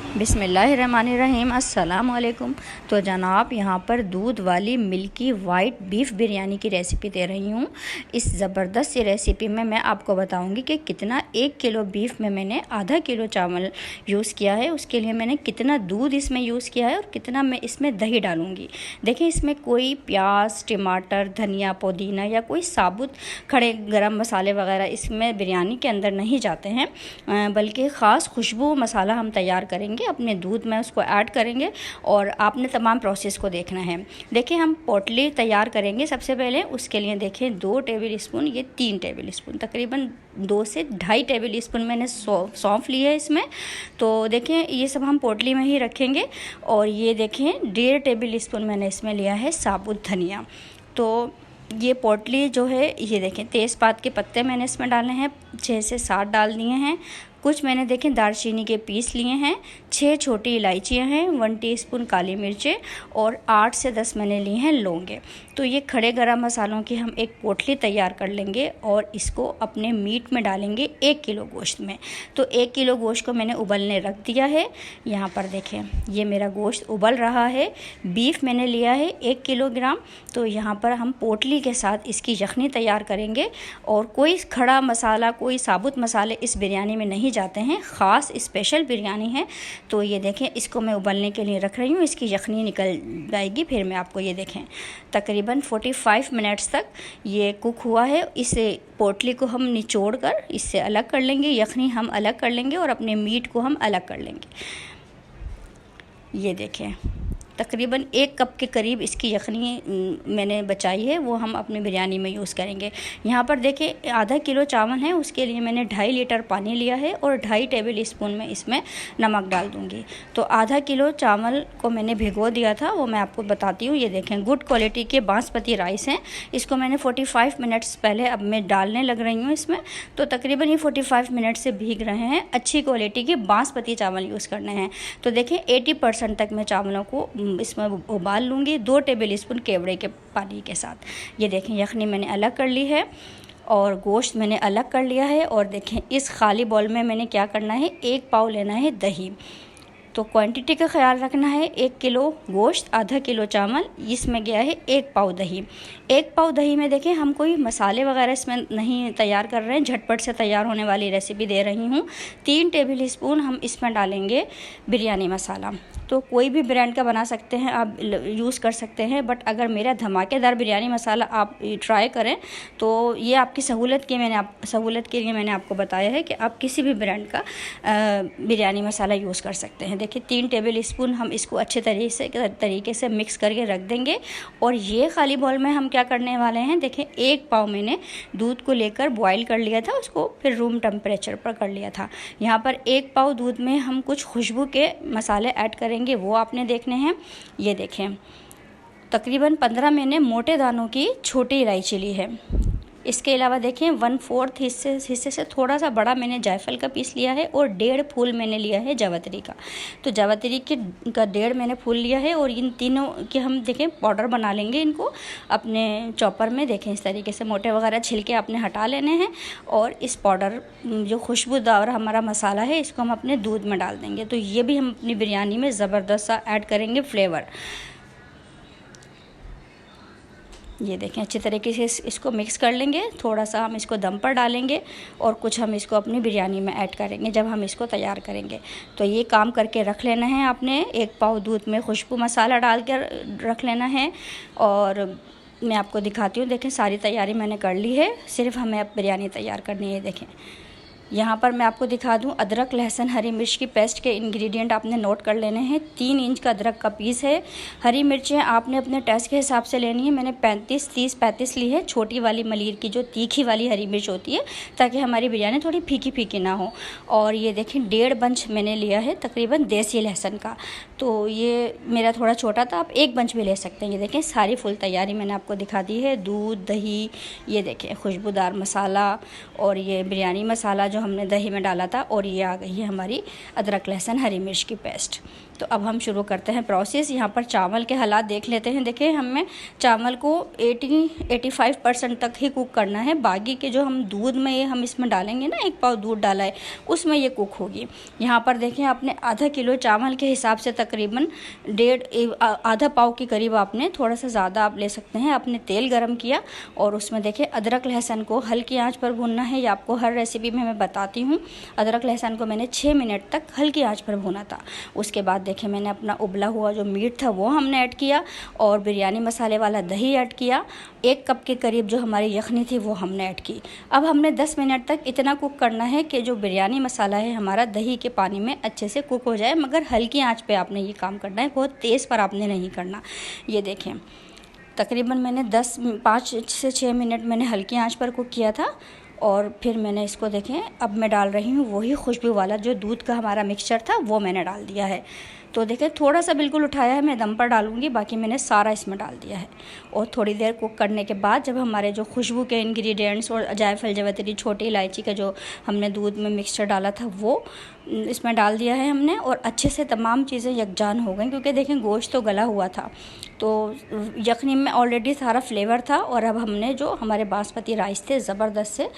बिस्मिल्लाहिर्रहमानिर्रहीम अस्सलाम वालेकुम। तो जनाब यहाँ पर दूध वाली मिल्की वाइट बीफ बिरयानी की रेसिपी दे रही हूँ। इस ज़बरदस्त सी रेसिपी में मैं आपको बताऊँगी कि कितना 1 किलो बीफ में मैंने आधा किलो चावल यूज़ किया है, उसके लिए मैंने कितना दूध इसमें यूज़ किया है और कितना मैं इसमें दही डालूँगी। देखें, इसमें कोई प्याज, टमाटर, धनिया, पुदीना या कोई साबुत खड़े गरम मसाले वगैरह इसमें बिरयानी के अंदर नहीं जाते हैं, बल्कि ख़ास खुशबू मसाला हम तैयार करेंगे, अपने दूध में उसको ऐड करेंगे और आपने तमाम प्रोसेस को देखना है। देखिए, हम पोटली तैयार करेंगे सबसे पहले। उसके लिए देखें 2 टेबल स्पून, ये 3 टेबल स्पून, तकरीबन 2 से 2.5 टेबल स्पून मैंने सौंफ ली है इसमें। तो देखें, ये सब हम पोटली में ही रखेंगे। और ये देखें 1.5 टेबल स्पून मैंने इसमें लिया है साबुत धनिया। तो ये पोटली जो है, ये देखें तेज़पात के पत्ते मैंने इसमें डाले हैं, 6 से 7 डाल दिए हैं। कुछ मैंने देखें दालचीनी के पीस लिए हैं, 6 छोटी इलायचियाँ हैं, 1 टीस्पून काली मिर्चें और 8 से 10 मैंने लिए हैं लौंगे। तो ये खड़े गरम मसालों की हम एक पोटली तैयार कर लेंगे और इसको अपने मीट में डालेंगे 1 किलो गोश्त में। तो 1 किलो गोश्त को मैंने उबलने रख दिया है। यहाँ पर देखें, ये मेरा गोश्त उबल रहा है। बीफ मैंने लिया है 1 किलोग्राम। तो यहाँ पर हम पोटली के साथ इसकी यखनी तैयार करेंगे और कोई खड़ा मसाला, कोई साबुत मसाले इस बिरयानी में नहीं जाते हैं, ख़ास स्पेशल बिरयानी है। तो ये देखें, इसको मैं उबलने के लिए रख रही हूँ, इसकी यखनी निकल जाएगी फिर मैं आपको ये देखें तकरीबन 45 मिनट्स तक ये कुक हुआ है। इस पोटली को हम निचोड़ कर इससे अलग कर लेंगे, यखनी हम अलग कर लेंगे और अपने मीट को हम अलग कर लेंगे। ये देखें, तकरीबन 1 कप के करीब इसकी यखनी मैंने बचाई है, वो हम अपनी बिरयानी में यूज़ करेंगे। यहाँ पर देखें आधा किलो चावल है, उसके लिए मैंने 2.5 लीटर पानी लिया है और 2.5 टेबल स्पून में इसमें नमक डाल दूँगी। तो आधा किलो चावल को मैंने भिगो दिया था, वो मैं आपको बताती हूँ। ये देखें गुड क्वालिटी के बासमती राइस हैं, इसको मैंने 45 मिनट्स पहले अब मैं डालने लग रही हूँ इसमें। तो तकरीबन ये 45 मिनट से भीग रहे हैं। अच्छी क्वालिटी के बासमती चावल यूज़ करने हैं। तो देखें 80% तक मैं चावलों को इसमें उबाल लूँगी 2 टेबल स्पून केवड़े के पानी के साथ। ये देखें यखनी मैंने अलग कर ली है और गोश्त मैंने अलग कर लिया है। और देखें इस खाली बाउल में मैंने क्या करना है, 1 पाव लेना है दही। तो क्वांटिटी का ख्याल रखना है, 1 किलो गोश्त, आधा किलो चावल, इसमें गया है 1 पाव दही। 1 पाव दही में देखें हम कोई मसाले वगैरह इसमें नहीं तैयार कर रहे हैं, झटपट से तैयार होने वाली रेसिपी दे रही हूँ। 3 टेबल स्पून हम इसमें डालेंगे बिरयानी मसाला। तो कोई भी ब्रांड का बना सकते हैं, आप यूज़ कर सकते हैं, बट अगर मेरा धमाकेदार बिरयानी मसाला आप ट्राई करें तो ये आपकी सहूलत के लिए मैंने आपको बताया है कि आप किसी भी ब्रांड का बिरयानी मसाला यूज़ कर सकते हैं। देखिए 3 टेबल स्पून हम इसको अच्छे तरीके से मिक्स करके रख देंगे। और ये खाली बाउल में हम क्या करने वाले हैं, देखें 1 पाव मैंने दूध को लेकर बॉईल कर लिया था, उसको फिर रूम टेम्परेचर पर कर लिया था। यहाँ पर 1 पाव दूध में हम कुछ खुशबू के मसाले ऐड करेंगे, वो आपने देखने हैं। ये देखें तकरीबन 15 मैंने मोटे दानों की छोटी इलायची ली है। इसके अलावा देखें 1/4 हिस्से से थोड़ा सा बड़ा मैंने जायफल का पीस लिया है और 1.5 फूल मैंने लिया है जावित्री का। तो जावित्री का 1.5 मैंने फूल लिया है और इन तीनों के हम देखें पाउडर बना लेंगे इनको अपने चॉपर में। देखें इस तरीके से मोटे वगैरह छिलके आपने हटा लेने हैं और इस पाउडर जो खुशबूदार हमारा मसाला है इसको हम अपने दूध में डाल देंगे। तो ये भी हम अपनी बिरयानी में ज़बरदस्त सा ऐड करेंगे फ्लेवर। ये देखें अच्छी तरीके से इसको मिक्स कर लेंगे। थोड़ा सा हम इसको दम पर डालेंगे और कुछ हम इसको अपनी बिरयानी में ऐड करेंगे जब हम इसको तैयार करेंगे। तो ये काम करके रख लेना है आपने। 1 पाव दूध में खुशबू मसाला डाल कर रख लेना है। और मैं आपको दिखाती हूँ, देखें सारी तैयारी मैंने कर ली है, सिर्फ हमें अब बिरयानी तैयार करनी है। देखें यहाँ पर मैं आपको दिखा दूँ, अदरक, लहसुन, हरी मिर्च की पेस्ट के इंग्रेडिएंट आपने नोट कर लेने हैं। 3 इंच का अदरक का पीस है। हरी मिर्चें आपने अपने टेस्ट के हिसाब से लेनी है। मैंने 35 ली है, छोटी वाली मलीर की जो तीखी वाली हरी मिर्च होती है, ताकि हमारी बिरयानी थोड़ी फीकी फीकी ना हो। और ये देखें 1.5 बंच मैंने लिया है तकरीबन देसी लहसुन का। तो ये मेरा थोड़ा छोटा था, आप 1 बंच भी ले सकते हैं। ये देखें सारी फुल तैयारी मैंने आपको दिखा दी है। दूध, दही, ये देखें खुशबूदार मसाला और ये बिरयानी मसाला जो जो हमने दही में डाला था, और ये आ गई है हमारी अदरक लहसुन हरी मिर्च की पेस्ट। तो अब हम शुरू करते हैं प्रोसेस। यहाँ पर चावल के हालात देख लेते हैं। देखिए, हमें चावल को 80-85% तक ही कुक करना है। बाकी के जो हम दूध में ये हम इसमें डालेंगे ना, 1 पाव दूध डाला है, उसमें ये कुक होगी। यहाँ पर देखें, आपने आधा किलो चावल के हिसाब से तकरीबन आधा पाव के करीब आपने, थोड़ा सा ज़्यादा आप ले सकते हैं, आपने तेल गरम किया और उसमें देखिए अदरक लहसुन को हल्की आंच पर भूनना है। ये आपको हर रेसिपी में मैं बताती हूँ। अदरक लहसुन को मैंने 6 मिनट तक हल्की आंच पर भूना था। उसके बाद देखिए, मैंने अपना उबला हुआ जो मीट था वो हमने ऐड किया और बिरयानी मसाले वाला दही ऐड किया। 1 कप के करीब जो हमारी यखनी थी वो हमने ऐड की। अब हमने 10 मिनट तक इतना कुक करना है कि जो बिरयानी मसाला है हमारा दही के पानी में अच्छे से कुक हो जाए, मगर हल्की आंच पे आपने ये काम करना है, बहुत तेज़ पर आपने नहीं करना। ये देखें, तकरीबन मैंने 5 से 6 मिनट मैंने हल्की आंच पर कुक किया था और फिर मैंने इसको देखें, अब मैं डाल रही हूँ वही खुशबू वाला जो दूध का हमारा मिक्सचर था वो मैंने डाल दिया है। तो देखें, थोड़ा सा बिल्कुल उठाया है, मैं दम पर डालूंगी, बाकी मैंने सारा इसमें डाल दिया है। और थोड़ी देर कुक करने के बाद जब हमारे जो खुशबू के इंग्रेडिएंट्स और जायफल जवित्री छोटी इलायची का जो हमने दूध में मिक्सचर डाला था वो इसमें डाल दिया है हमने, और अच्छे से तमाम चीज़ें यकजान हो गई। क्योंकि देखें, गोश्त तो गला हुआ था, तो यखनी में ऑलरेडी सारा फ्लेवर था। और अब हमने जो हमारे बासमती राइस थे, ज़बरदस्त से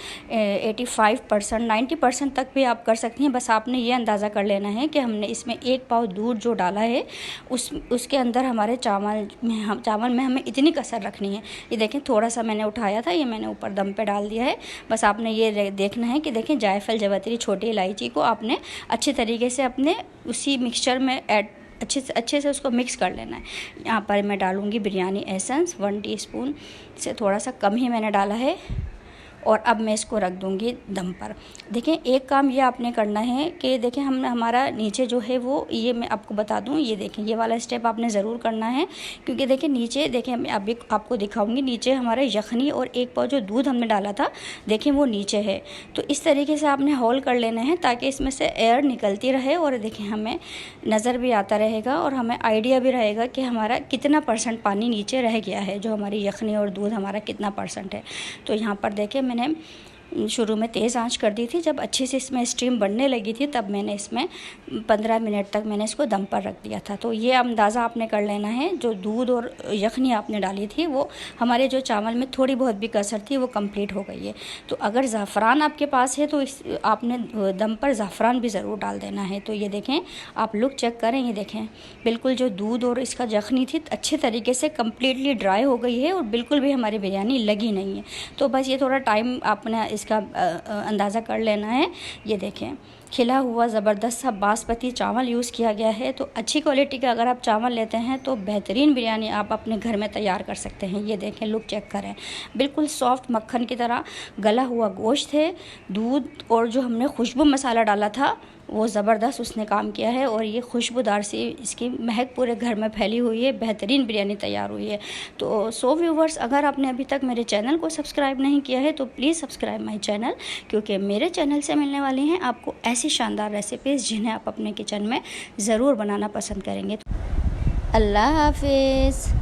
85% 90% तक भी आप कर सकती हैं। बस आपने ये अंदाज़ा कर लेना है कि हमने इसमें 1 पाव दूध जो डाला है उसके अंदर हमारे चावल में हमें इतनी कसर रखनी है। ये देखें, थोड़ा सा मैंने उठाया था, ये मैंने ऊपर दम पे डाल दिया है। बस आपने ये देखना है कि देखें, जायफल जवित्री छोटी इलायची को आपने अच्छे तरीके से अपने उसी मिक्सचर में अच्छे से उसको मिक्स कर लेना है। यहाँ पर मैं डालूँगी बिरयानी एसेंस 1 टीस्पून से थोड़ा सा कम ही मैंने डाला है, और अब मैं इसको रख दूँगी दम पर। देखें, एक काम ये आपने करना है कि देखें, हमारा नीचे जो है वो, ये मैं आपको बता दूँ, ये देखें, ये वाला स्टेप आपने ज़रूर करना है। क्योंकि देखें नीचे, देखें मैं अभी आपको दिखाऊंगी, नीचे हमारे यखनी और 1 पाव जो दूध हमने डाला था, देखें वो नीचे है। तो इस तरीके से आपने होल कर लेना है ताकि इसमें से एयर निकलती रहे, और देखें हमें नज़र भी आता रहेगा और हमें आइडिया भी रहेगा कि हमारा कितना % पानी नीचे रह गया है, जो हमारी यखनी और दूध हमारा कितना % है। तो यहाँ पर देखें, मैंने शुरू में तेज़ आंच कर दी थी। जब अच्छे से इसमें स्टीम बनने लगी थी तब मैंने इसमें 15 मिनट तक मैंने इसको दम पर रख दिया था। तो ये अंदाज़ा आपने कर लेना है, जो दूध और यखनी आपने डाली थी वो हमारे जो चावल में थोड़ी बहुत भी कसर थी वो कंप्लीट हो गई है। तो अगर ज़ाफ़रान आपके पास है तो आपने दम पर ज़ाफ़रान भी ज़रूर डाल देना है। तो ये देखें, आप लुक चेक करें, ये देखें बिल्कुल जो दूध और इसका यखनी थी अच्छे तरीके से कम्प्लीटली ड्राई हो गई है और बिल्कुल भी हमारी बिरयानी लगी नहीं है। तो बस ये थोड़ा टाइम आपने इसका अंदाज़ा कर लेना है। ये देखें, खिला हुआ ज़बरदस्त सा बासमती चावल यूज़ किया गया है। तो अच्छी क्वालिटी का अगर आप चावल लेते हैं तो बेहतरीन बिरयानी आप अपने घर में तैयार कर सकते हैं। ये देखें, लुक चेक करें, बिल्कुल सॉफ्ट मक्खन की तरह गला हुआ गोश्त है। दूध और जो हमने खुशबू मसाला डाला था वो ज़बरदस्त उसने काम किया है, और ये खुशबूदार सी इसकी महक पूरे घर में फैली हुई है। बेहतरीन बिरयानी तैयार हुई है। तो व्यूवर्स, अगर आपने अभी तक मेरे चैनल को सब्सक्राइब नहीं किया है तो प्लीज़ सब्सक्राइब माई चैनल, क्योंकि मेरे चैनल से मिलने वाली हैं आपको ऐसी शानदार रेसिपीज़ जिन्हें आप अपने किचन में ज़रूर बनाना पसंद करेंगे। अल्लाह हाफिज़।